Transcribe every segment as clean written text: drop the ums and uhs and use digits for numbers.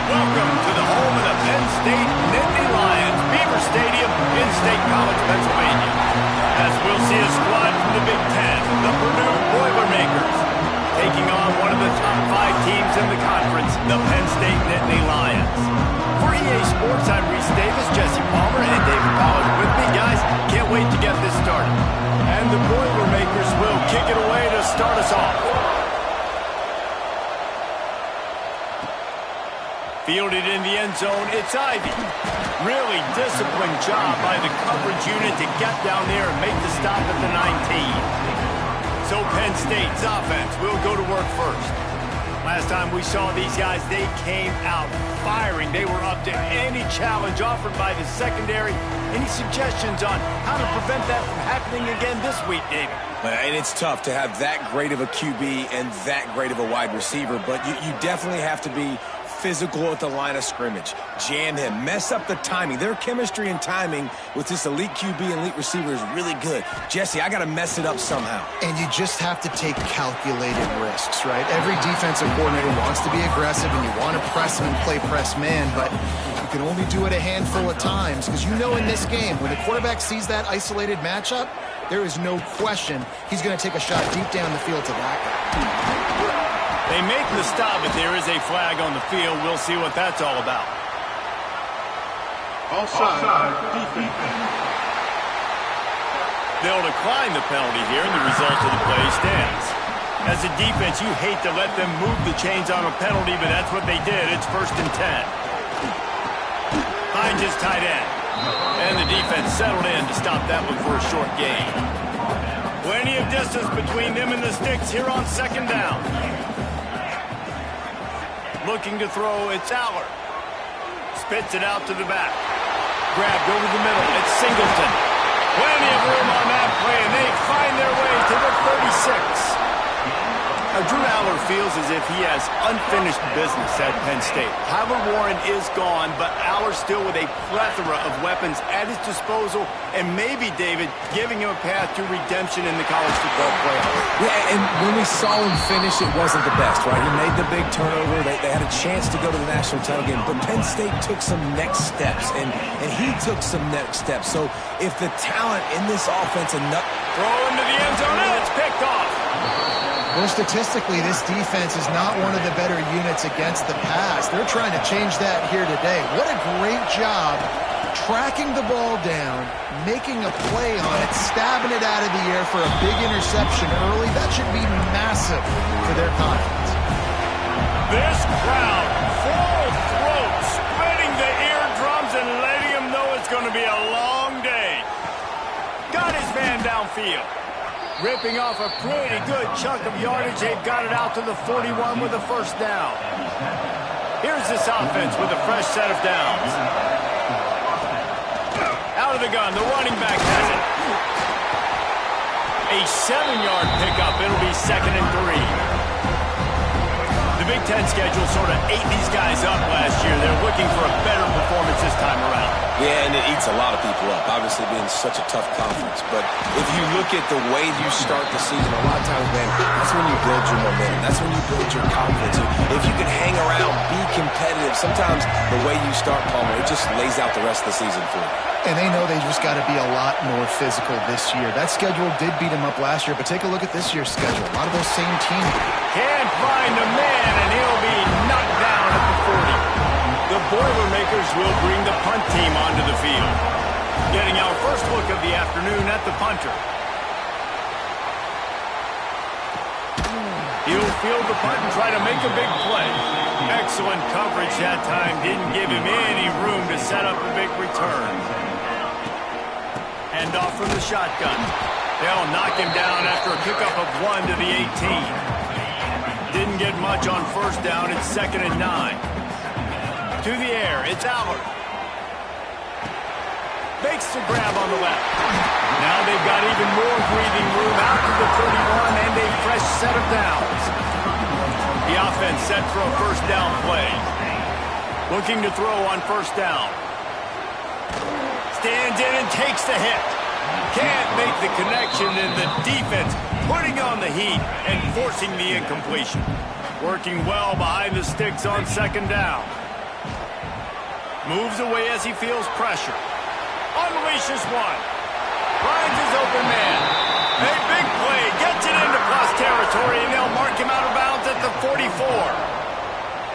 Welcome to the home of the Penn State Nittany Lions, Beaver Stadium in State College, Pennsylvania. As we'll see a squad from the Big Ten, the Purdue Boilermakers, taking on one of the top 5 teams in the conference, the Penn State Nittany Lions. For EA Sports, I'm Reese Davis, Jesse Palmer, and David Pollard with me. Guys, can't wait to get this started. And the Boilermakers will kick it away to start us off. Fielded in the end zone, it's Ivy. Really disciplined job by the coverage unit to get down there and make the stop at the 19. So Penn State's offense will go to work first. Last time we saw these guys, they came out firing. They were up to any challenge offered by the secondary. Any suggestions on how to prevent that from happening again this week, David? And it's tough to have that great of a QB and that great of a wide receiver, but you definitely have to be physical at the line of scrimmage. Jam him. Mess up the timing. Their chemistry and timing with this elite QB and elite receiver is really good. Jesse, I got to mess it up somehow. And you just have to take calculated risks, right? Every defensive coordinator wants to be aggressive, and you want to press him and play press man, but you can only do it a handful of times because you know in this game, when the quarterback sees that isolated matchup, there is no question he's going to take a shot deep down the field to that guy. They make the stop, but there is a flag on the field. We'll see what that's all about. Offside. Defense. They'll decline the penalty here, and the result of the play stands. As a defense, you hate to let them move the chains on a penalty, but that's what they did. It's 1st and 10. Hines is tight end. And the defense settled in to stop that one for a short gain. Plenty of distance between them and the sticks here on 2nd down. Looking to throw, it's Aller. Spits it out to the back. Grabbed over the middle, it's Singleton. Plenty of room on that play, and they find their way to the 36. Drew Aller feels as if he has unfinished business at Penn State. Tyler Warren is gone, but Aller still with a plethora of weapons at his disposal, and maybe, David, giving him a path to redemption in the college football playoffs. Yeah, and when we saw him finish, it wasn't the best, right? He made the big turnover. They had a chance to go to the national title game, but Penn State took some next steps, and he took some next steps. So if the talent in this offense enough... Throw into the end zone, and it's picked off. Well, statistically, this defense is not one of the better units against the pass. They're trying to change that here today. What a great job tracking the ball down, making a play on it, stabbing it out of the air for a big interception early. That should be massive for their confidence. This crowd, full throat, spreading the eardrums and letting them know it's going to be a long day. Got his man downfield. Ripping off a pretty good chunk of yardage. They've got it out to the 41 with a 1st down. Here's this offense with a fresh set of downs. Out of the gun, the running back has it. A 7-yard pickup. It'll be 2nd and 3. The Big Ten schedule sort of ate these guys up last year. They're looking for a better performance this time around. Yeah, and it eats a lot of people up, obviously being such a tough conference. But if you look at the way you start the season, a lot of times, man, that's when you build your momentum. That's when you build your confidence. If you can hang around, be competitive, sometimes the way you start, Palmer, it just lays out the rest of the season for you. And they know they just got to be a lot more physical this year. That schedule did beat them up last year, but take a look at this year's schedule. A lot of those same teams. Can't find a man, and he'll be knocked down at the 40. The Boilermakers will bring the punt team onto the field. Getting our first look of the afternoon at the punter. He'll field the punt and try to make a big play. Excellent coverage that time. Didn't give him any room to set up a big return. Hand off from the shotgun. They'll knock him down after a pickup of 1 to the 18. Didn't get much on 1st down. It's 2nd and 9. To the air, it's Aller. Makes the grab on the left. Now they've got even more breathing room out to the 31 and a fresh set of downs. The offense set for a 1st down play. Looking to throw on 1st down. Stands in and takes the hit. Can't make the connection, and the defense putting on the heat and forcing the incompletion. Working well behind the sticks on 2nd down. Moves away as he feels pressure. Unleashes one. Finds his open man. A big play. Gets it into plus territory, and they'll mark him out of bounds at the 44.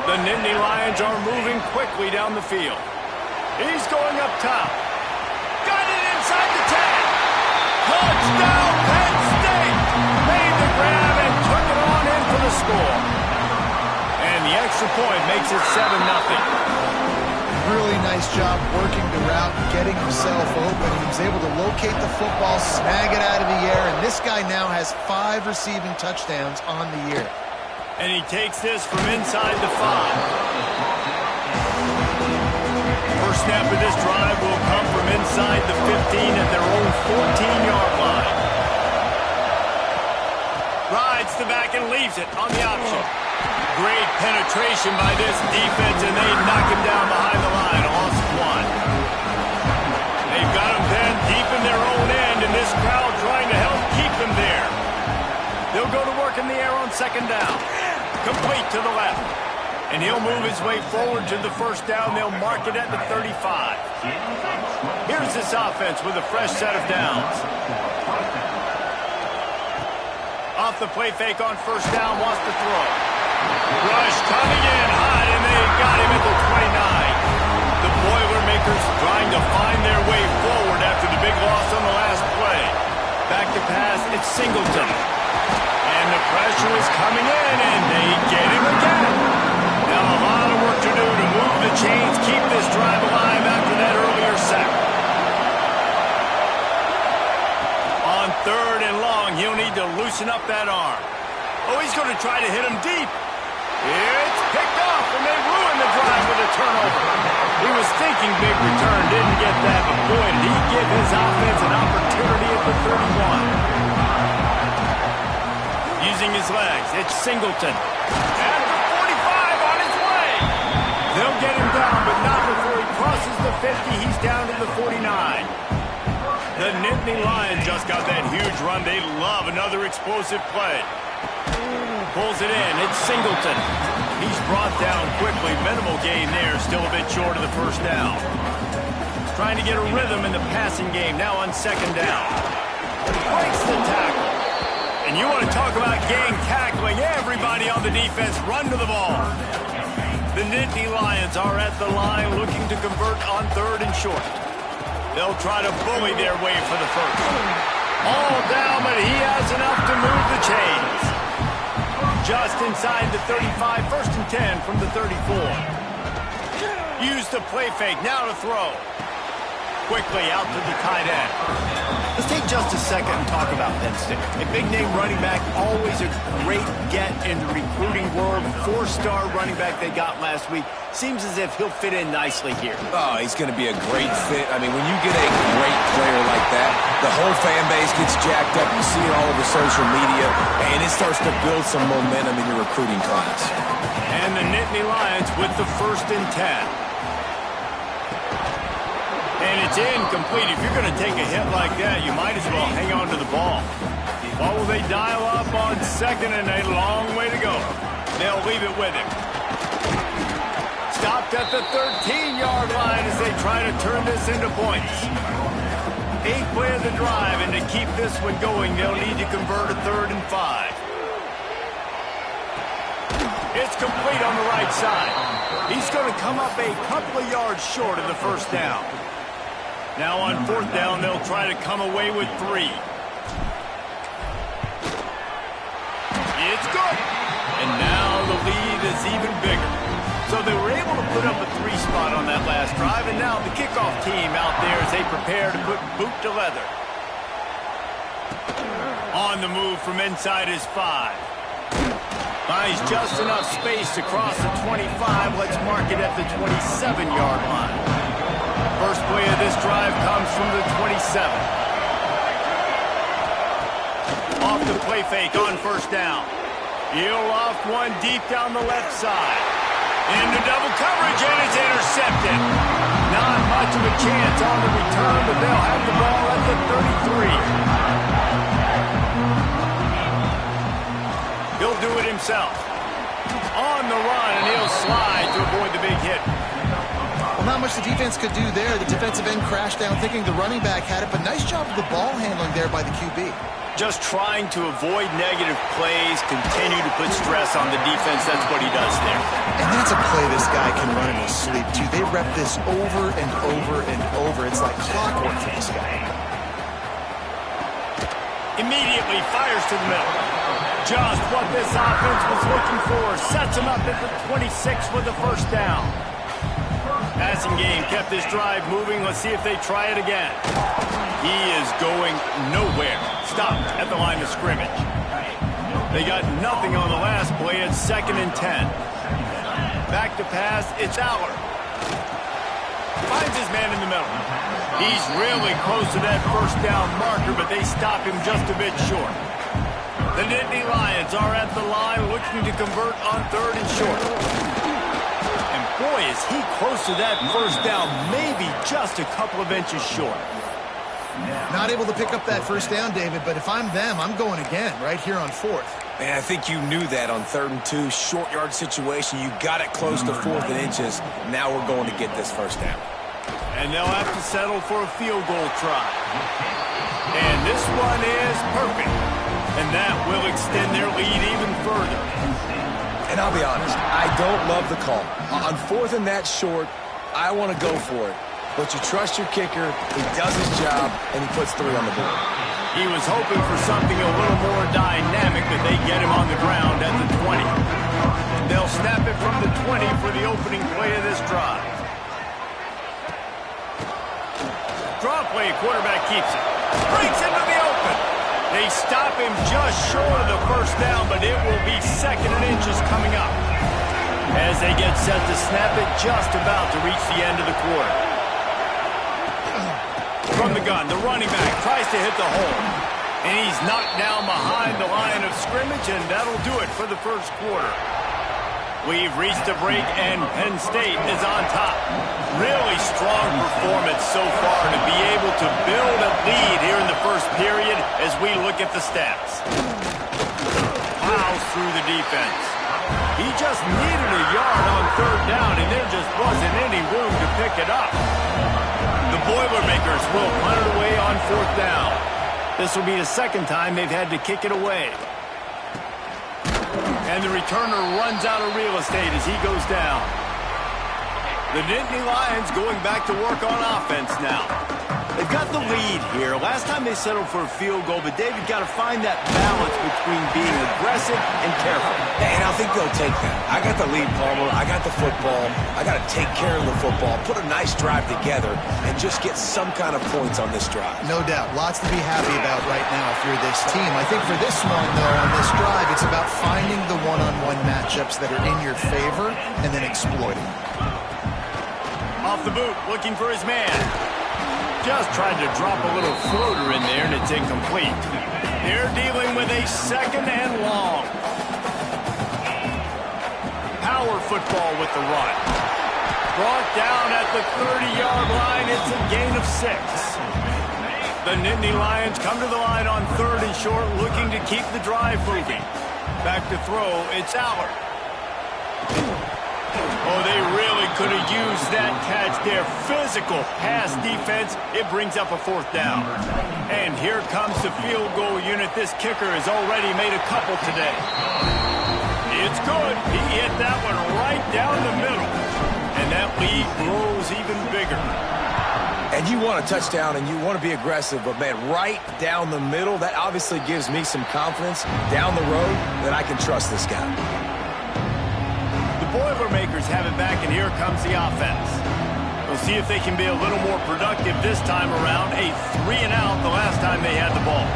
The Nittany Lions are moving quickly down the field. He's going up top. Got it inside the 10. Touchdown, Penn State! Made the grab and took it on in for the score. And the extra point makes it 7-0. Really nice job working the route and getting himself open. He was able to locate the football, snag it out of the air, and this guy now has 5 receiving touchdowns on the year. And he takes this from inside the 5. First snap of this drive will come from inside the 15 at their own 14-yard line. Rides the back and leaves it on the option. Great penetration by this defense, and they knock him down behind the line. Loss of 1. They've got him then deep in their own end, and this crowd trying to help keep them there. They'll go to work in the air on second down. Complete to the left. And he'll move his way forward to the first down. They'll mark it at the 35. Here's this offense with a fresh set of downs. Off the play fake on first down, wants to throw. Rush coming in hot, and they got him at the 29. The Boilermakers trying to find their way forward after the big loss on the last play. Back to pass, it's Singleton. And the pressure is coming in, and they get him again. Now a lot of work to do to move the chains, keep this drive alive after that earlier sack. On third and long, he'll need to loosen up that arm. Oh, he's going to try to hit him deep. It's picked off, and they ruin the drive with a turnover. He was thinking big return, didn't get that, but boy, did he give his offense an opportunity at the 31. Using his legs, it's Singleton. At the 45 on his way. They'll get him down, but not before he crosses the 50. He's down to the 49. The Nittany Lions just got that huge run. They love another explosive play. Pulls it in. It's Singleton. He's brought down quickly. Minimal gain there. Still a bit short of the first down. Trying to get a rhythm in the passing game. Now on second down. Breaks the tackle. And you want to talk about gang tackling. Everybody on the defense run to the ball. The Nittany Lions are at the line looking to convert on third and short. They'll try to bully their way for the first. All down, but he has enough to move the chains. Just inside the 35, first and 10 from the 34. Use the play fake, now to throw. Quickly out to the tight end. Let's take just a second and talk about Penn State. A big-name running back, always a great get in the recruiting world. 4-star running back they got last week. Seems as if he'll fit in nicely here. Oh, he's going to be a great fit. I mean, when you get a great player like that, the whole fan base gets jacked up. You see it all over social media, and it starts to build some momentum in your recruiting class. And the Nittany Lions with the first and 10. And it's incomplete. If you're going to take a hit like that, you might as well hang on to the ball. What will they dial up on second, and a long way to go. They'll leave it with him. Stopped at the 13-yard line as they try to turn this into points. 8th play of the drive, and to keep this one going, they'll need to convert a 3rd and 5. It's complete on the right side. He's going to come up a couple of yards short of the first down. Now on 4th down, they'll try to come away with 3. It's good. And now the lead is even bigger. So they were able to put up a 3 spot on that last drive, and now the kickoff team out there as they prepare to put boot to leather. On the move from inside his 5. Buys just enough space to cross the 25. Let's mark it at the 27-yard line. First play of this drive comes from the 27. Off the play fake on first down. He'll loft one deep down the left side. Into double coverage, and it's intercepted. Not much of a chance on the return, but they'll have the ball at the 33. He'll do it himself. On the run, and he'll slide to avoid the big hit. Well, not much the defense could do there. The defensive end crashed down thinking the running back had it, but nice job of the ball handling there by the QB. Just trying to avoid negative plays, continue to put stress on the defense. That's what he does there. And that's a play this guy can run in his sleep, too. They rep this over and over and over. It's like clockwork for this guy. Immediately fires to the middle. Just what this offense was looking for. Sets him up at the 26 with the first down. Passing game kept this drive moving. Let's see if they try it again. He is going nowhere. Stopped at the line of scrimmage. They got nothing on the last play. It's 2nd and 10. Back to pass. It's Aller. Finds his man in the middle. He's really close to that first down marker, but they stop him just a bit short. The Nittany Lions are at the line looking to convert on 3rd and short. And boy, is he close to that first down, maybe just a couple of inches short. Not able to pick up that first down, David, but if I'm them, I'm going again right here on 4th. Man, I think you knew that on 3rd and 2, short yard situation. You got it close to 4th and inches. Now we're going to get this first down. And they'll have to settle for a field goal try. And this one is perfect. And that will extend their lead even further. And I'll be honest, I don't love the call. On 4th and that short, I want to go for it. But you trust your kicker, he does his job, and he puts 3 on the board. He was hoping for something a little more dynamic, but they get him on the ground at the 20. They'll snap it from the 20 for the opening play of this drive. Draw play, quarterback keeps it. Breaks into the open. They stop him just short of the first down, but it will be 2nd and inches coming up. As they get set to snap it, just about to reach the end of the quarter. From the gun, the running back tries to hit the hole. And he's knocked down behind the line of scrimmage, and that'll do it for the first quarter. We've reached a break, and Penn State is on top. Really strong performance so far to be able to build a lead here in the first period as we look at the stats. Plows through the defense. He just needed a yard on 3rd down, and there just wasn't any room to pick it up. The Boilermakers will punt it away on 4th down. This will be the 2nd time they've had to kick it away. And the returner runs out of real estate as he goes down. The Nittany Lions going back to work on offense now. They've got the lead here. Last time they settled for a field goal, but David got to find that balance between being aggressive and careful. And I think they'll take that. I got the lead, Palmer. I got the football. I got to take care of the football, put a nice drive together, and just get some kind of points on this drive. No doubt. Lots to be happy about right now if you're this team. I think for this one, though, on this drive, it's about finding the one-on-one matchups that are in your favor and then exploiting. Off the boot, looking for his man. Just tried to drop a little floater in there, and it's incomplete. They're dealing with a 2nd and long. Power football with the run. Brought down at the 30-yard line. It's a gain of 6. The Nittany Lions come to the line on 3rd and short, looking to keep the drive moving. Back to throw, it's Aller. Oh, they really could have used that catch there. Physical pass defense. It brings up a 4th down. And here comes the field goal unit. This kicker has already made a couple today. It's good. He hit that one right down the middle. And that lead grows even bigger. And you want a touchdown and you want to be aggressive, but, man, right down the middle, that obviously gives me some confidence down the road that I can trust this guy. Boilermakers have it back, and here comes the offense. We'll see if they can be a little more productive this time around. A 3-and-out the last time they had the ball.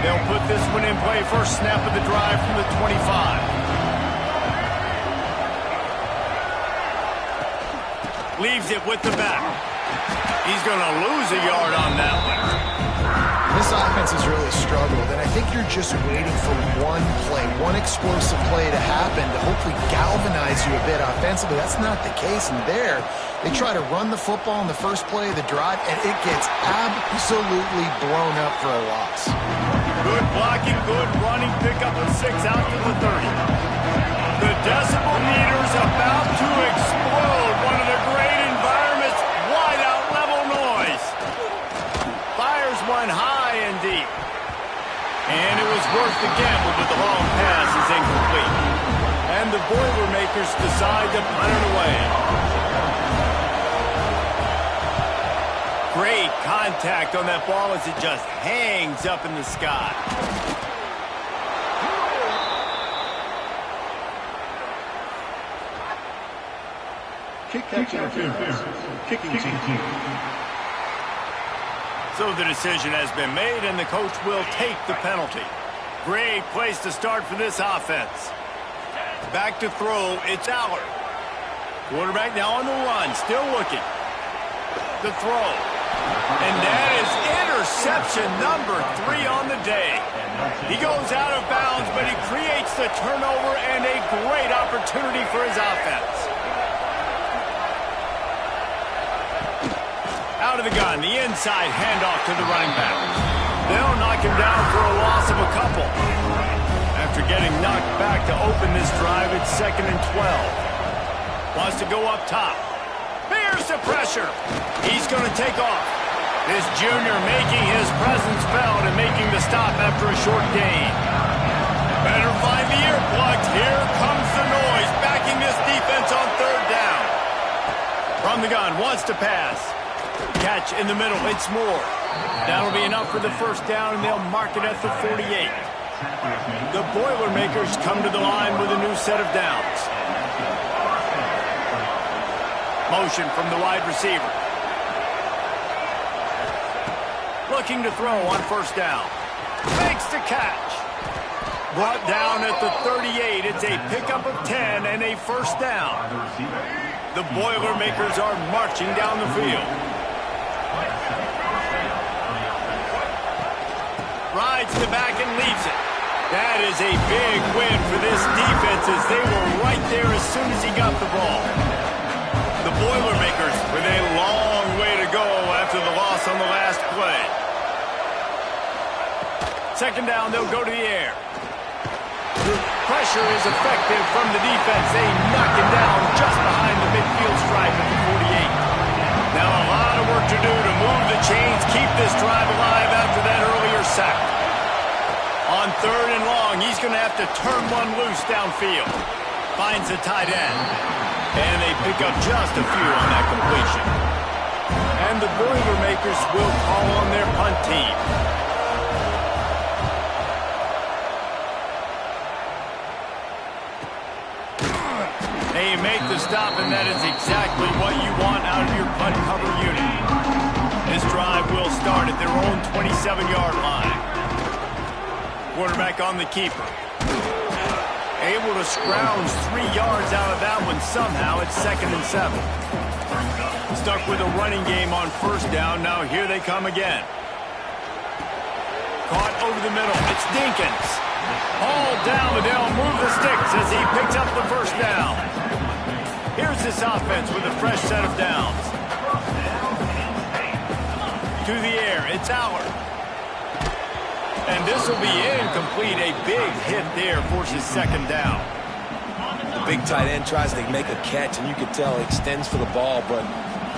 They'll put this one in play. First snap of the drive from the 25. Leaves it with the back. He's going to lose a yard on that one. This offense has really struggled, and I think you're just waiting for one play, one explosive play to happen to hopefully galvanize you a bit offensively. That's not the case, and there, they try to run the football in the first play of the drive, and it gets absolutely blown up for a loss. Good blocking, good running, pick up a 6 out to the 30. The decibel meter's about to the gamble, but the long pass is incomplete. And the Boilermakers decide to punt it away. Great contact on that ball as it just hangs up in the sky. Kick interference. Kicking team. So the decision has been made, and the coach will take the penalty. Great place to start for this offense. Back to throw, it's Allard. Quarterback now on the run, still looking. The throw. And that is interception number 3 on the day. He goes out of bounds, but he creates the turnover and a great opportunity for his offense. Out of the gun, the inside handoff to the running back. They'll knock him down for a loss of a couple. After getting knocked back to open this drive, it's 2nd and 12. Wants to go up top. Bears the pressure. He's going to take off. This junior making his presence felt and making the stop after a short gain. Better find the earplugs. Here comes the noise, backing this defense on 3rd down. From the gun, wants to pass. Catch in the middle, it's Moore. That'll be enough for the 1st down, and they'll mark it at the 48. The Boilermakers come to the line with a new set of downs. Motion from the wide receiver. Looking to throw on 1st down. Makes the catch. Brought down at the 38. It's a pickup of 10 and a 1st down. The Boilermakers are marching down the field. Rides to the back and leaves it. That is a big win for this defense as they were right there as soon as he got the ball. The Boilermakers with a long way to go after the loss on the last play. 2nd down, they'll go to the air. Pressure is effective from the defense. They knock him down just behind the midfield stripe at the 48. Now a lot of work to do to move the chains, keep this drive alive after that earlier sack. On 3rd and long, he's going to have to turn one loose downfield. Finds the tight end. And they pick up just a few on that completion. And the Boilermakers will call on their punt team. They make the stop, and that is exactly what you want out of your punt cover unit. This drive will start at their own 27-yard line. Quarterback on the keeper. Able to scrounge 3 yards out of that one somehow. It's 2nd and 7. Stuck with a running game on 1st down. Now here they come again. Caught over the middle. It's Dinkins. All down, but they'll move the sticks as he picks up the 1st down. Here's this offense with a fresh set of downs. To the air, it's Allard. And this will be incomplete. A big hit there forces 2nd down. The big tight end tries to make a catch, and you can tell he extends for the ball, but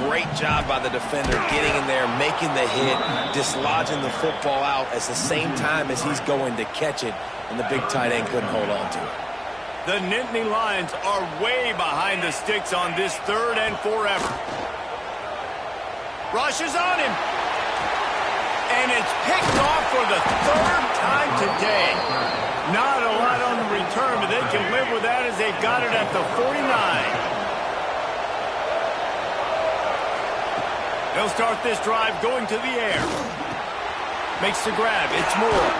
great job by the defender getting in there, making the hit, dislodging the football out at the same time as he's going to catch it, and the big tight end couldn't hold on to it. The Nittany Lions are way behind the sticks on this 3rd and 4 effort. Rushes on him. And it's picked off for the 3rd time today. Not a lot on the return, but they can live with that as they've got it at the 49. They'll start this drive going to the air. Makes the grab. It's Moore.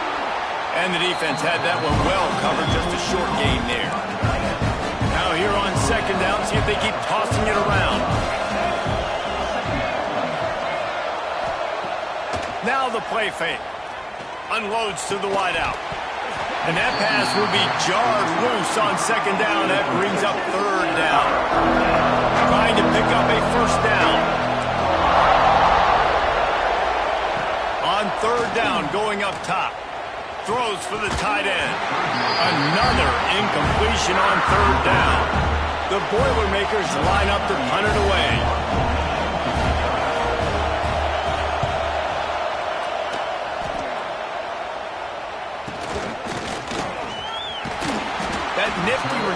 And the defense had that one well covered. Just a short gain there. Now here on 2nd down, see if they keep tossing it around. Now the play fake. Unloads to the wideout. And that pass will be jarred loose on 2nd down. That brings up 3rd down. Trying to pick up a 1st down. On 3rd down, going up top. Throws for the tight end. Another incompletion on 3rd down. The Boilermakers line up to punt it away.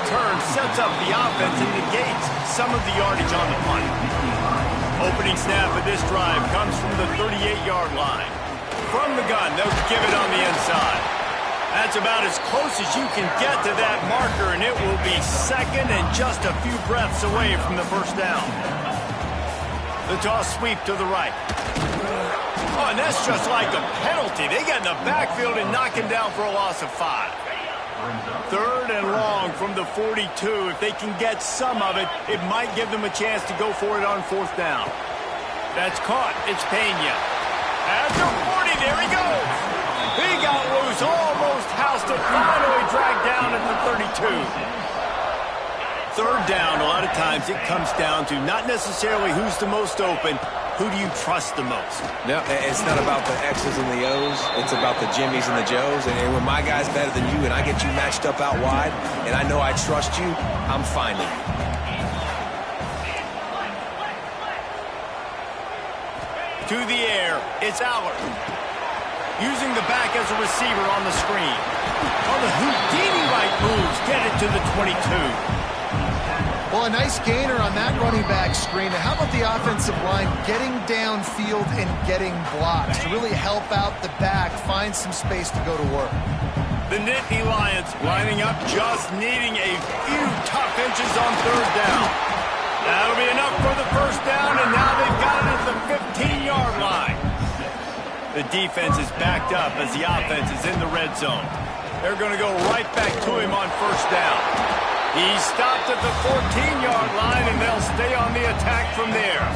return sets up the offense and negates some of the yardage on the punt. Opening snap of this drive comes from the 38-yard line. From the gun, they'll give it on the inside. That's about as close as you can get to that marker, and it will be second and just a few breaths away from the first down. The toss sweep to the right. Oh, and that's just like a penalty. They get in the backfield and knock him down for a loss of 5. Third and long from the 42. If they can get some of it, it might give them a chance to go for it on fourth down. That's caught. It's Pena. At the 40, there he goes. He got loose, almost housed it, finally dragged down at the 32. Third down, a lot of times it comes down to not necessarily who's the most open, who do you trust the most? No, it's not about the X's and the O's. It's about the Jimmies and the Joes. And when my guy's better than you and I get you matched up out wide and I know I trust you, I'm finding you. To the air, it's Aller. Using the back as a receiver on the screen. On the Houdini-like moves, get it to the 22. Well, a nice gainer on that running back screen. Now, how about the offensive line getting downfield and getting blocks to really help out the back, find some space to go to work? The Nittany Lions lining up, just needing a few tough inches on third down. That'll be enough for the first down, and now they've got it at the 15-yard line. The defense is backed up as the offense is in the red zone. They're going to go right back to him on first down. He stopped at the 14-yard line, and they'll stay on the attack from there.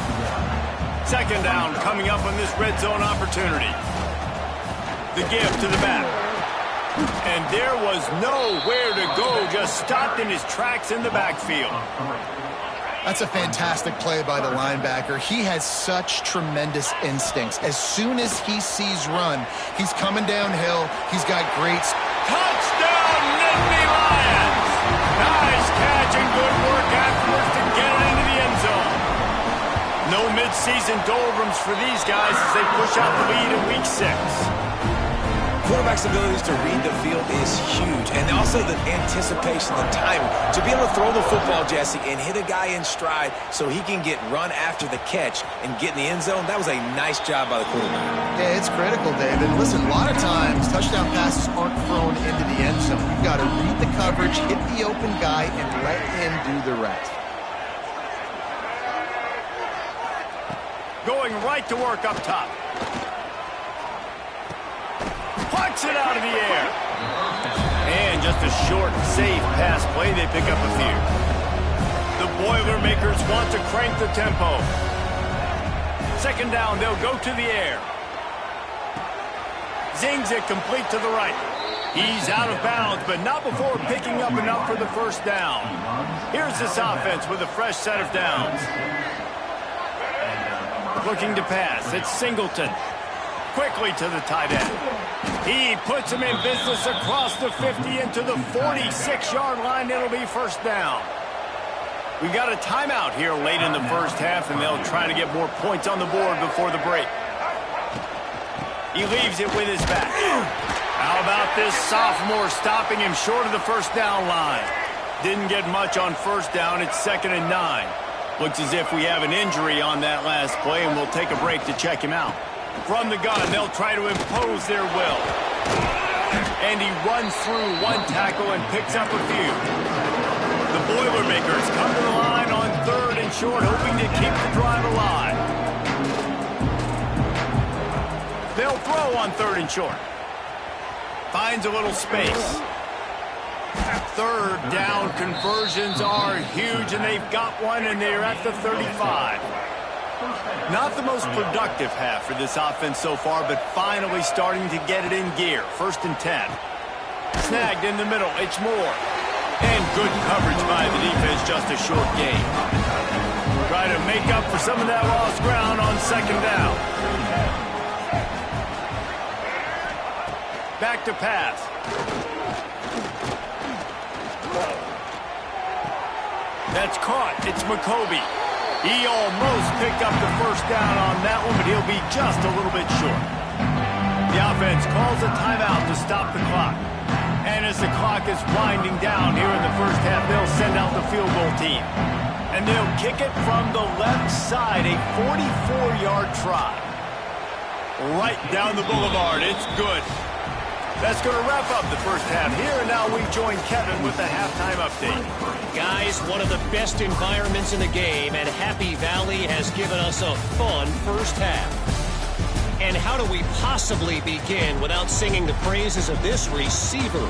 Second down coming up on this red zone opportunity. The give to the back. And there was nowhere to go, just stopped in his tracks in the backfield. That's a fantastic play by the linebacker. He has such tremendous instincts. As soon as he sees run, he's coming downhill. He's got great... Touchdown, Nittany Lions! Nice catch and good work afterwards to get it into the end zone. No midseason doldrums for these guys as they push out the lead in Week 6. Quarterback's abilities to read the field is huge, and also the anticipation, the timing. To be able to throw the football, Jesse, and hit a guy in stride so he can get run after the catch and get in the end zone, that was a nice job by the quarterback. Yeah, it's critical, David. Listen, a lot of times touchdown passes aren't thrown into the end zone. You've got to read the coverage, hit the open guy, and let him do the rest. Going right to work up top. Plucks it out of the air. And just a short, safe pass play. They pick up a few. The Boilermakers want to crank the tempo. Second down, they'll go to the air. Zings it complete to the right. He's out of bounds, but not before picking up enough for the first down. Here's this offense with a fresh set of downs. Looking to pass. It's Singleton. Quickly to the tight end. He puts him in business across the 50 into the 46-yard line. It'll be first down. We've got a timeout here late in the first half, and they'll try to get more points on the board before the break. He leaves it with his back. How about this sophomore stopping him short of the first down line? Didn't get much on first down. It's 2nd and 9. Looks as if we have an injury on that last play, and we'll take a break to check him out. From the gun, they'll try to impose their will. And he runs through one tackle and picks up a few. The Boilermakers come to the line on 3rd and short, hoping to keep the drive alive. They'll throw on 3rd and short. Finds a little space. Third down conversions are huge, and they've got one, and they're at the 35. Not the most productive half for this offense so far, but finally starting to get it in gear. 1st and 10. Snagged in the middle. It's Moore. And good coverage by the defense, just a short gain. Try to make up for some of that lost ground on 2nd down. Back to pass. That's caught. It's McCoby. He almost picked up the first down on that one, but he'll be just a little bit short. The offense calls a timeout to stop the clock. And as the clock is winding down here in the first half, they'll send out the field goal team. And they'll kick it from the left side, a 44-yard try. Right down the boulevard. It's good. That's going to wrap up the first half here, and now we join Kevin with the halftime update. Guys, one of the best environments in the game, and Happy Valley has given us a fun first half. And how do we possibly begin without singing the praises of this receiver?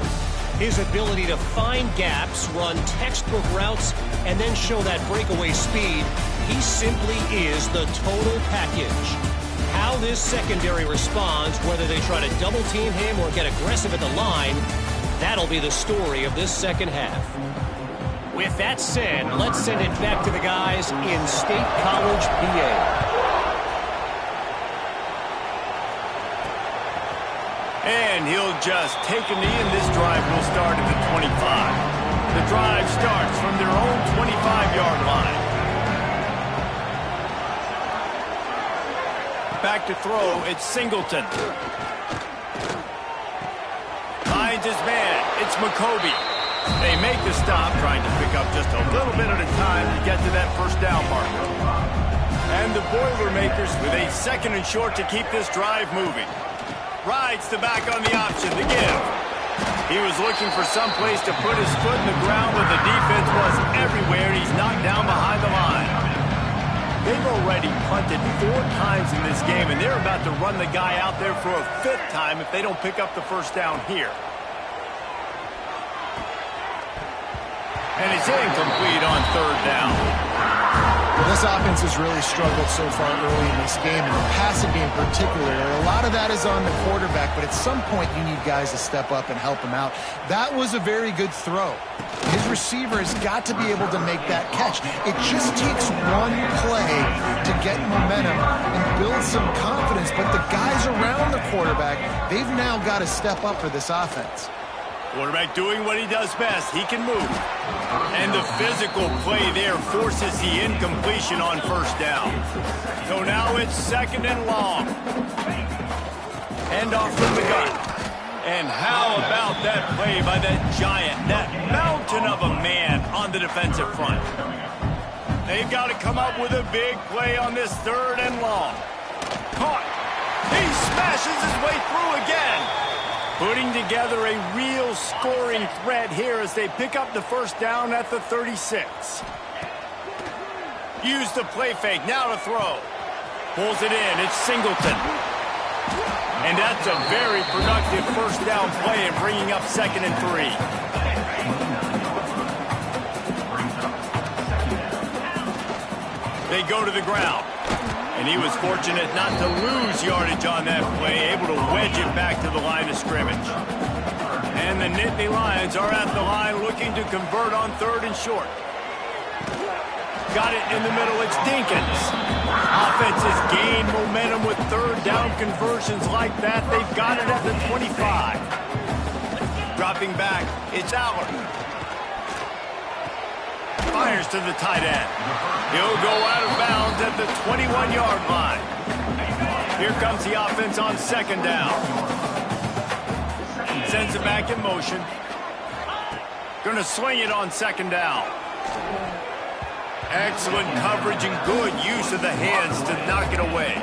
His ability to find gaps, run textbook routes, and then show that breakaway speed. He simply is the total package. How this secondary responds, whether they try to double team him or get aggressive at the line, that'll be the story of this second half. With that said, let's send it back to the guys in State College, PA. And he'll just take a knee, and this drive will start at the 25. The drive starts from their own 25-yard line. Back to throw, it's Singleton. Finds his man, it's McCoby. They make the stop, trying to pick up just a little bit at a time to get to that first down marker. And the Boilermakers with a second and short to keep this drive moving. Rides the back on the option, the give. He was looking for some place to put his foot in the ground, but the defense was everywhere, and he's knocked down behind the line. They've already punted 4 times in this game, and they're about to run the guy out there for a 5th time if they don't pick up the first down here. And it's incomplete on 3rd down. Well, this offense has really struggled so far early in this game, and the passing game in particular. A lot of that is on the quarterback, but at some point you need guys to step up and help him out. That was a very good throw. His receiver has got to be able to make that catch. It just takes one play to get momentum and build some confidence, but the guys around the quarterback, they've now got to step up for this offense. Quarterback doing what he does best. He can move. And the physical play there forces the incompletion on first down. So now it's 2nd and long. Hand off from the gun. And how about that play by that giant, that mountain of a man on the defensive front? They've got to come up with a big play on this 3rd and long. Caught. He smashes his way through again. Putting together a real scoring threat here as they pick up the first down at the 36. Use the play fake, now to throw. Pulls it in, it's Singleton. And that's a very productive first down play and bringing up 2nd and 3. They go to the ground. And he was fortunate not to lose yardage on that play, able to wedge it back to the line of scrimmage. And the Nittany Lions are at the line looking to convert on 3rd and short. Got it in the middle, it's Dinkins. Offense has gained momentum with 3rd down conversions like that. They've got it at the 25. Dropping back, it's Aller. Fires to the tight end. He'll go out of bounds at the 21-yard line. Here comes the offense on 2nd down. Sends it back in motion. Gonna swing it on 2nd down. Excellent coverage and good use of the hands to knock it away.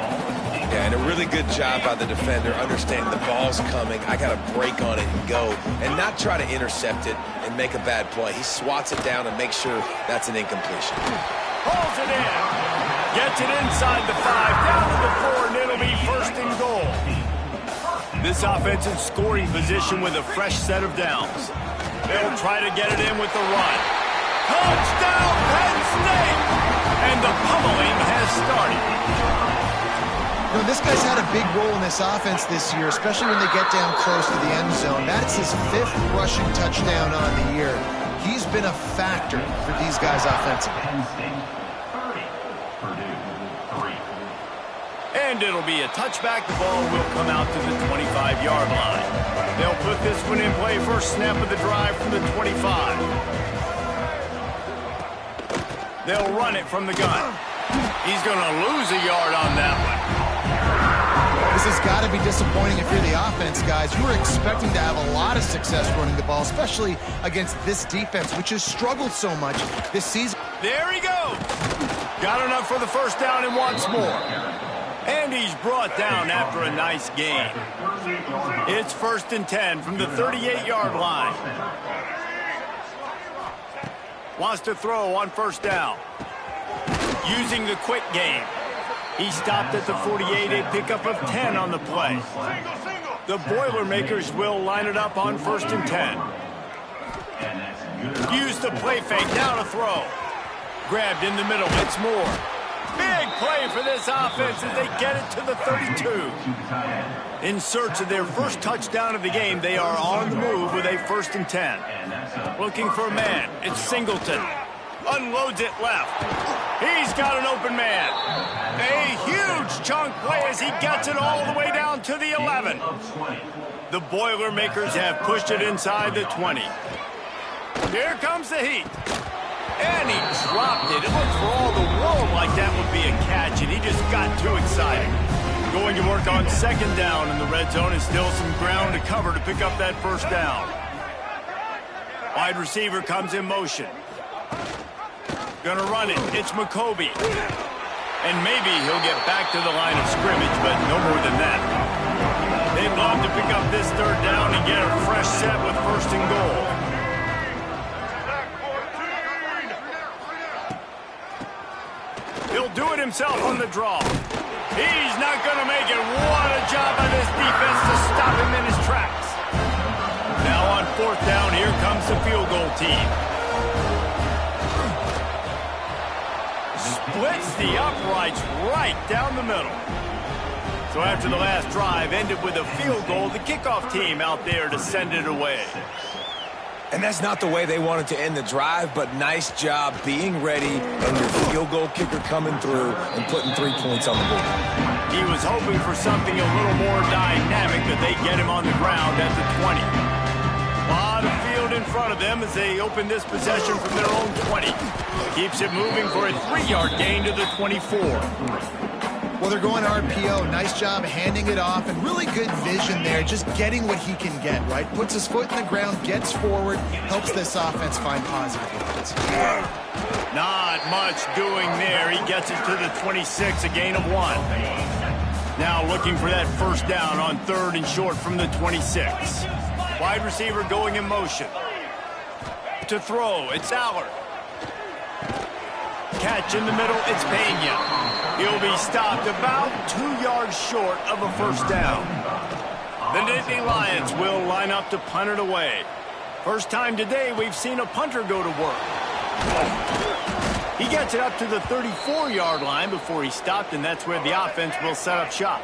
Yeah, and a really good job by the defender, understanding the ball's coming. I got to break on it and go, and not try to intercept it and make a bad play. He swats it down and makes sure that's an incompletion. Pulls it in. Gets it inside the 5, down to the 4, and it'll be 1st and goal. This offense in scoring position with a fresh set of downs. They'll try to get it in with the run. Touchdown, Penn State! And the pummeling has started. You know, this guy's had a big role in this offense this year, especially when they get down close to the end zone. That's his 5th rushing touchdown on the year. He's been a factor for these guys offensively. Penn State 30, Purdue 3. And it'll be a touchback. The ball will come out to the 25-yard line. They'll put this one in play. First snap of the drive from the 25. They'll run it from the gun. He's going to lose a yard on that one. This has got to be disappointing if you're the offense, guys. You were expecting to have a lot of success running the ball, especially against this defense, which has struggled so much this season. There he goes. Got enough for the first down and wants more. And he's brought down after a nice gain. It's 1st and 10 from the 38-yard line. Wants to throw on 1st down. Using the quick game. He stopped at the 48, a pickup of 10 on the play. The Boilermakers will line it up on 1st and 10. Use the play fake, now to throw. Grabbed in the middle, it's Moore. Big play for this offense as they get it to the 32. In search of their first touchdown of the game, they are on the move with a 1st and 10. Looking for a man, it's Singleton. Unloads it left. He's got an open man. A huge chunk play as he gets it all the way down to the 11. The Boilermakers have pushed it inside the 20. Here comes the heat. And he dropped it. It looked for all the world like that would be a catch, and he just got too excited. Going to work on 2nd down in the red zone, and still some ground to cover to pick up that 1st down. Wide receiver comes in motion. Gonna run it. It's McCoby. And maybe he'll get back to the line of scrimmage, but no more than that. They'd love to pick up this 3rd down and get a fresh set with 1st and goal. He'll do it himself on the draw. He's not going to make it. What a job by this defense to stop him in his tracks. Now on 4th down, here comes the field goal team. Splits the uprights right down the middle. So after the last drive ended with a field goal, the kickoff team out there to send it away. And that's not the way they wanted to end the drive, but nice job being ready and your field goal kicker coming through and putting 3 points on the board. He was hoping for something a little more dynamic, but they get him on the ground at the 20. A lot of field in front of them as they open this possession from their own 20. Keeps it moving for a 3-yard gain to the 24. Well, they're going RPO. Nice job handing it off, and really good vision there, just getting what he can get, right? Puts his foot in the ground, gets forward, helps this offense find positive yards. Not much doing there. He gets it to the 26, a gain of 1. Now looking for that 1st down on 3rd and short from the 26. Wide receiver going in motion. To throw, it's Allard. Catch in the middle, it's Pena. He'll be stopped about 2 yards short of a 1st down. The Nittany Lions will line up to punt it away. First time today we've seen a punter go to work. He gets it up to the 34-yard line before he stopped, and that's where the offense will set up shop.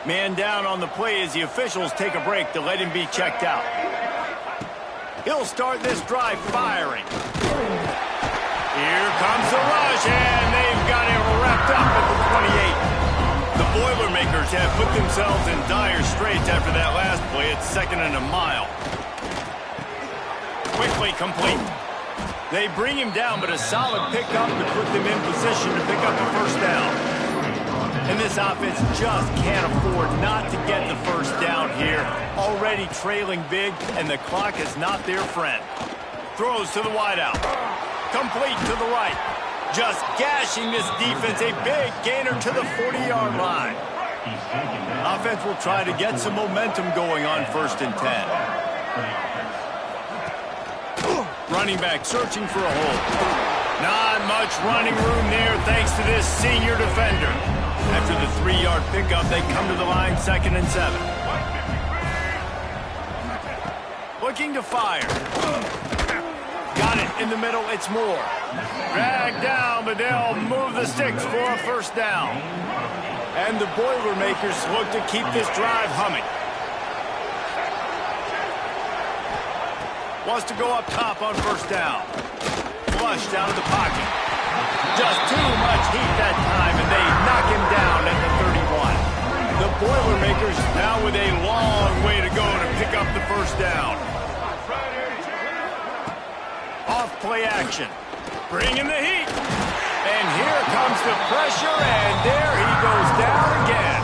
Man down on the play as the officials take a break to let him be checked out. He'll start this drive firing. Here comes the rush, and they've got it wrapped up at the 28. The Boilermakers have put themselves in dire straits after that last play. It's 2nd and a mile. Quickly complete. They bring him down, but a solid pickup to put them in position to pick up the 1st down. And this offense just can't afford not to get the 1st down here. Already trailing big, and the clock is not their friend. Throws to the wideout. Complete to the right. Just gashing this defense. A big gainer to the 40-yard line. Offense will try to get some momentum going on 1st and 10. Running back searching for a hole. Not much running room there thanks to this senior defender. After the 3-yard pickup, they come to the line 2nd and 7. Looking to fire. Got it in the middle, it's Moore. Dragged down, but they'll move the sticks for a 1st down. And the Boilermakers look to keep this drive humming. Wants to go up top on 1st down. Flushed out of the pocket. Just too much heat that time, and they knock him down at the 31. The Boilermakers now with a long way to go to pick up the 1st down. Off play action. Bringing the heat. And here comes the pressure, and there he goes down again.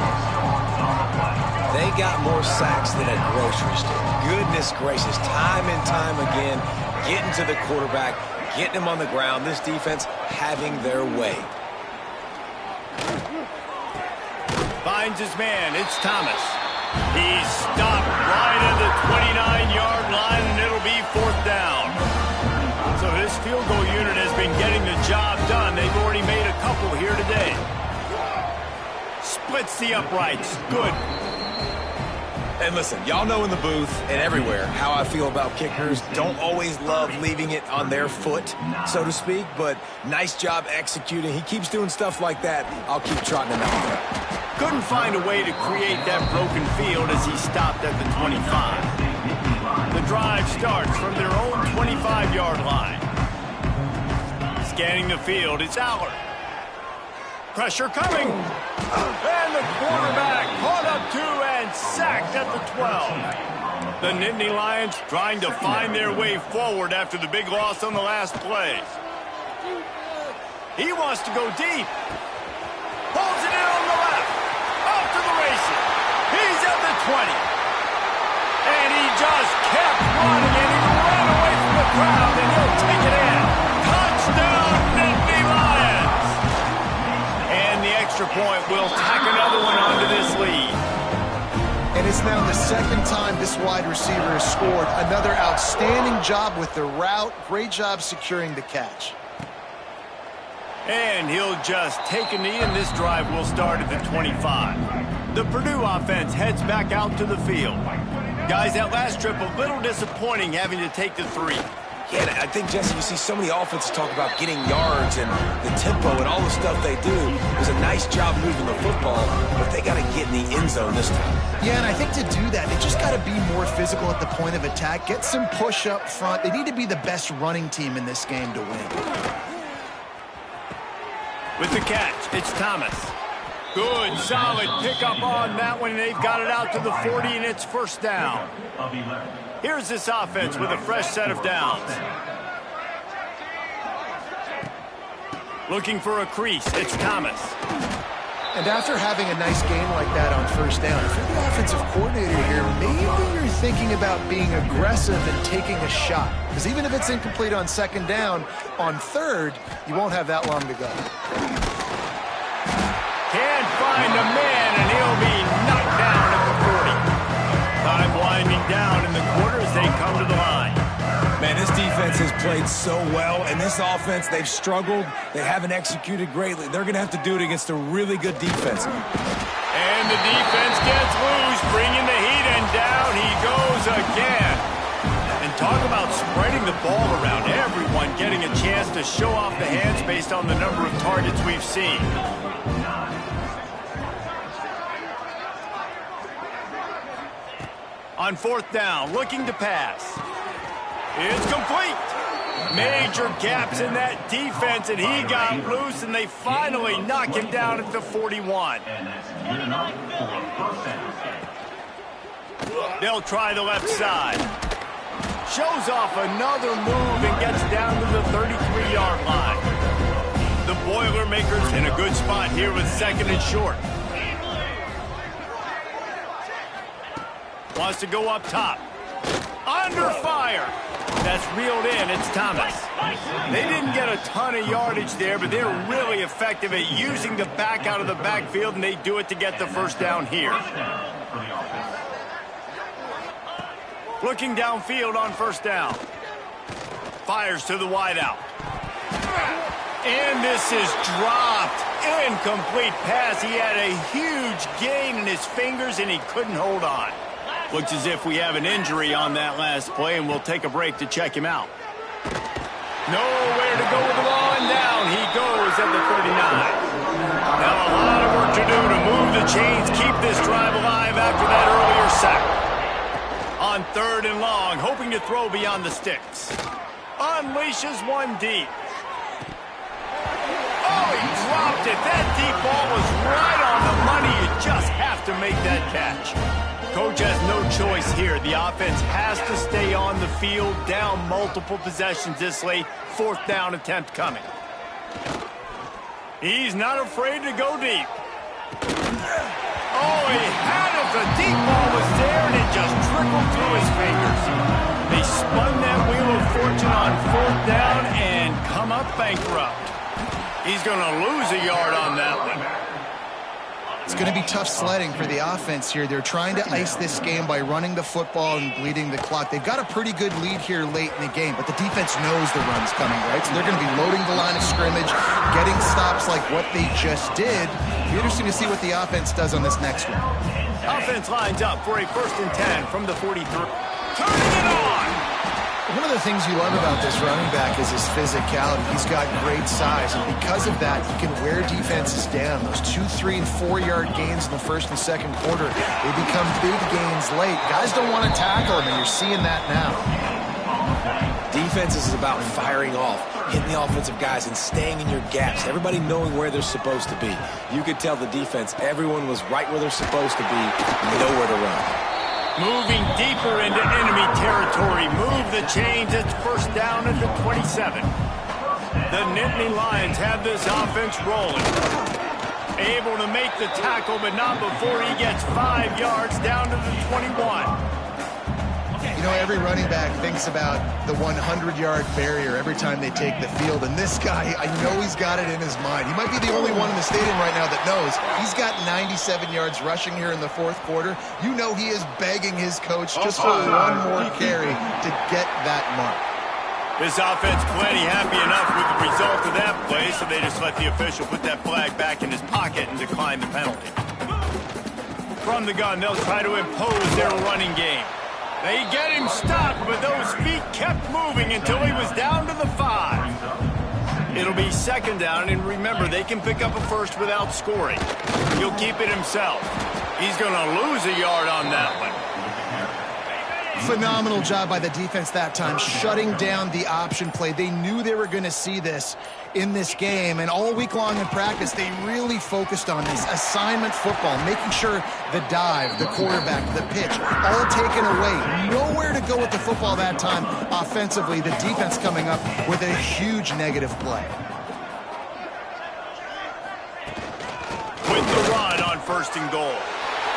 more sacks than a grocery store. Goodness gracious, time and time again, getting to the quarterback, getting him on the ground. This defense having their way. Finds his man. It's Thomas. He's stopped right at the 29-yard line, and it'll be 4th down. So this field goal unit has been getting the job done. They've already made a couple here today. Splits the uprights. Good. And listen, y'all know in the booth and everywhere how I feel about kickers. Don't always love leaving it on their foot, so to speak, but nice job executing. He keeps doing stuff like that. I'll keep trotting him out. Couldn't find a way to create that broken field as he stopped at the 25. The drive starts from their own 25-yard line. Scanning the field, it's Aller. Pressure coming. And the quarterback caught up to and sacked at the 12. The Nittany Lions trying to find their way forward after the big loss on the last play. He wants to go deep. Pulls it in on the left. Off to the races. He's at the 20. And he just kept running, and he ran away from the crowd, and he'll take it in. Touchdown, Nittany Lions! And the extra point will tack another one onto this lead. And it's now the second time this wide receiver has scored. Another outstanding job with the route. Great job securing the catch. And he'll just take a knee, and this drive will start at the 25. The Purdue offense heads back out to the field. Guys, that last trip a little disappointing having to take the 3. Yeah, I think, Jesse, you see so many offenses talk about getting yards and the tempo and all the stuff they do. It was a nice job moving the football, but they got to get in the end zone this time. Yeah, and I think to do that, they just got to be more physical at the point of attack, get some push up front. They need to be the best running team in this game to win. With the catch, it's Thomas. Good, solid pickup on that one, and they've got it out to the 40, and it's 1st down. Here's this offense with a fresh set of downs. Looking for a crease, it's Thomas. And after having a nice game like that on 1st down, if you're the offensive coordinator here, maybe you're thinking about being aggressive and taking a shot. Because even if it's incomplete on 2nd down, on 3rd, you won't have that long to go. Can't find a man, and he'll be knocked down at the 40. Time winding down in the quarter as they come to the line. Man, this defense has played so well, and this offense, they've struggled. They haven't executed greatly. They're going to have to do it against a really good defense. And the defense gets loose, bringing the heat, and down he goes again. And talk about spreading the ball around. Everyone getting a chance to show off the hands based on the number of targets we've seen. On 4th down, looking to pass. It's complete. Major gaps in that defense, and he got loose, and they finally knock him down at the 41. They'll try the left side. Shows off another move and gets down to the 33-yard line. The Boilermakers in a good spot here with 2nd and short. Wants to go up top. Under fire. That's reeled in. It's Thomas. They didn't get a ton of yardage there, but they're really effective at using the back out of the backfield, and they do it to get the 1st down here. Looking downfield on 1st down. Fires to the wideout. And this is dropped. Incomplete pass. He had a huge gain in his fingers, and he couldn't hold on. Looks as if we have an injury on that last play, and we'll take a break to check him out. Nowhere to go with the ball, and down he goes at the 39. Now a lot of work to do to move the chains, keep this drive alive after that earlier sack. On 3rd and long, hoping to throw beyond the sticks. Unleashes one deep. Oh, he dropped it. That deep ball was right on the money. You just have to make that catch. Coach has no choice here. The offense has to stay on the field, down multiple possessions this late. 4th down attempt coming. He's not afraid to go deep. Oh, he had it. The deep ball was sparkled through his fingers. They spun that wheel of fortune on 4th down and come up bankrupt. He's going to lose a yard on that one. It's going to be tough sledding for the offense here. They're trying to ice this game by running the football and bleeding the clock. They've got a pretty good lead here late in the game, but the defense knows the run's coming, right? So they're going to be loading the line of scrimmage, getting stops like what they just did. It'll be interesting to see what the offense does on this next one. Offense lines up for a 1st and 10 from the 43. Turning it on! One of the things you love about this running back is his physicality. He's got great size, and because of that, he can wear defenses down. Those 2, 3, and 4-yard gains in the 1st and 2nd quarter, they become big gains late. Guys don't want to tackle him, and you're seeing that now. Defense is about firing off, hitting the offensive guys, and staying in your gaps. Everybody knowing where they're supposed to be. You could tell the defense, everyone was right where they're supposed to be, nowhere to run. Moving deeper into enemy territory. Move the chains. It's 1st down at the 27. The Nittany Lions have this offense rolling. Able to make the tackle, but not before he gets 5 yards down to the 21. You know, every running back thinks about the 100-yard barrier every time they take the field, and this guy, I know he's got it in his mind. He might be the only one in the stadium right now that knows he's got 97 yards rushing here in the 4th quarter. You know he is begging his coach just for one more carry to get that mark. This offense plenty happy enough with the result of that play, so they just let the official put that flag back in his pocket and decline the penalty. From the gun, they'll try to impose their running game. They get him stopped, but those feet kept moving until he was down to the 5. It'll be 2nd down, and remember, they can pick up a first without scoring. He'll keep it himself. He's going to lose a yard on that one. Phenomenal job by the defense that time, shutting down the option play. They knew they were going to see this in this game, and all week long in practice, they really focused on this assignment football, making sure the dive, the quarterback, the pitch, all taken away. Nowhere to go with the football that time offensively. The defense coming up with a huge negative play. With the run on 1st and goal.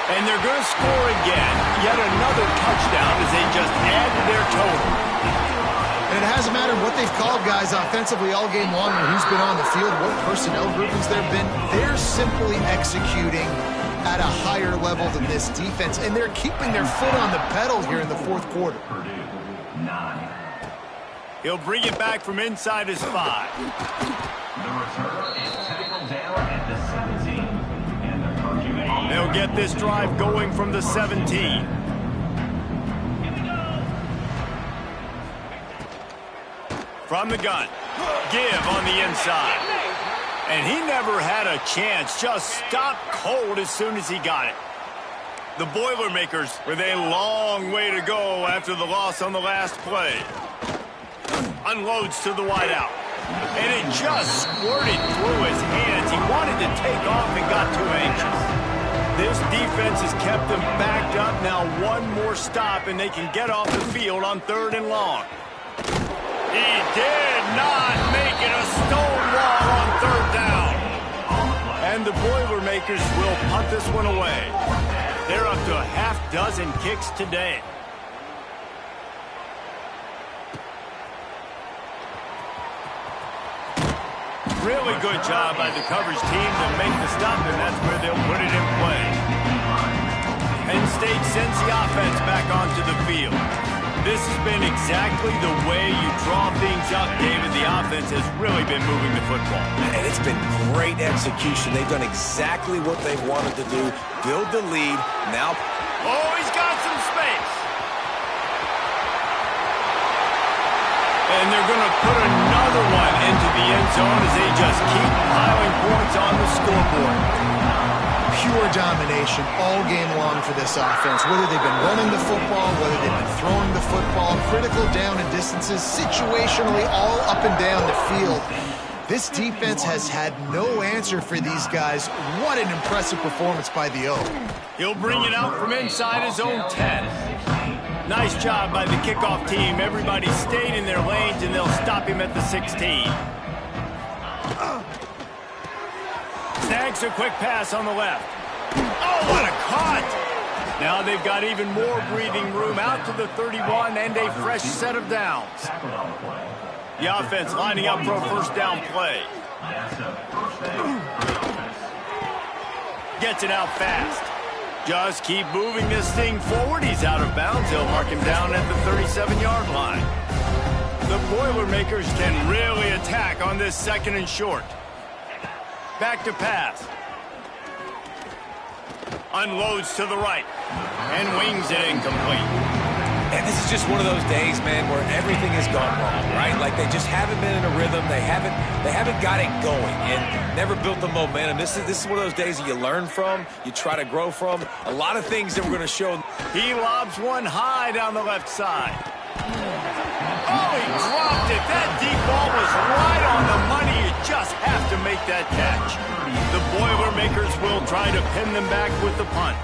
And they're going to score again. Yet another touchdown as they just add to their total. And it hasn't mattered what they've called guys offensively all game long or who's been on the field, what personnel groupings there have been. They're simply executing at a higher level than this defense, and they're keeping their foot on the pedal here in the 4th quarter. Purdue, 9. He'll bring it back from inside his 5. The return is tackled down at the 17. And the Purdue They'll get this drive going from the 17. From the gun. Give on the inside. And he never had a chance. Just stopped cold as soon as he got it. The Boilermakers with a long way to go after the loss on the last play. Unloads to the wideout. And it just squirted through his hands. He wanted to take off and got too anxious. This defense has kept them backed up. Now one more stop and they can get off the field on 3rd and long. He did not make it a stone wall on 3rd down. And the Boilermakers will punt this one away. They're up to a half-dozen kicks today. Really good job by the coverage team to make the stop, and that's where they'll put it in play. Penn State sends the offense back onto the field. This has been exactly the way you draw things up, David. The offense has really been moving the football. And it's been great execution. They've done exactly what they've wanted to do. Build the lead. Now. Oh, he's got some space. And they're going to put another one into the end zone as they just keep piling points on the scoreboard. Pure domination all game long for this offense. Whether they've been running the football, whether they've been throwing the football, critical down and distances, situationally all up and down the field. This defense has had no answer for these guys. What an impressive performance by the O. He'll bring it out from inside his own 10. Nice job by the kickoff team. Everybody stayed in their lanes, and they'll stop him at the 16. Snags a quick pass on the left. Oh, what a cut! Now they've got even more breathing room out to the 31 and a fresh set of downs. The offense lining up for a first down play. Gets it out fast. Just keep moving this thing forward. He's out of bounds. They'll mark him down at the 37-yard line. The Boilermakers can really attack on this second and short. Back to pass. Unloads to the right. And wings it incomplete. And this is just one of those days, man, where everything has gone wrong, right? Like they just haven't been in a rhythm. They haven't got it going and never built the momentum. This is one of those days that you learn from, you try to grow from. A lot of things that we're going to show. He lobs one high down the left side. Oh, he dropped it. That deep ball was right on the money. You just have to make that catch. The Boilermakers will try to pin them back with the punt.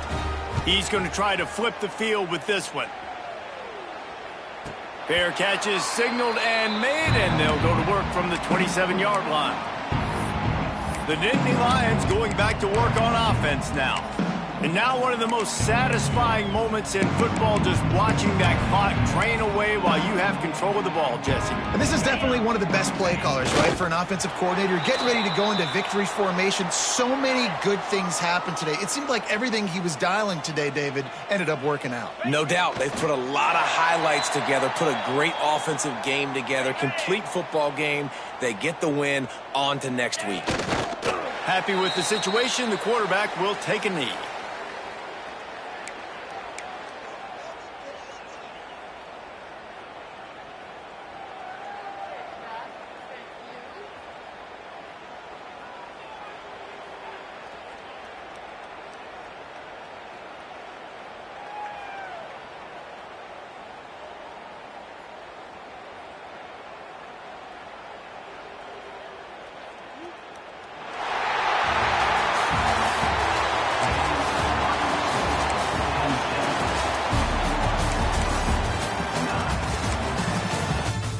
He's going to try to flip the field with this one. Fair catch is signaled and made, and they'll go to work from the 27-yard line. The Nittany Lions going back to work on offense now. And now one of the most satisfying moments in football, just watching that clock drain away while you have control of the ball, Jesse. And this is definitely one of the best play callers, right, for an offensive coordinator. Getting ready to go into victory formation. So many good things happened today. It seemed like everything he was dialing today, David, ended up working out. No doubt. They've put a lot of highlights together, put a great offensive game together, complete football game. They get the win. On to next week. Happy with the situation, the quarterback will take a knee.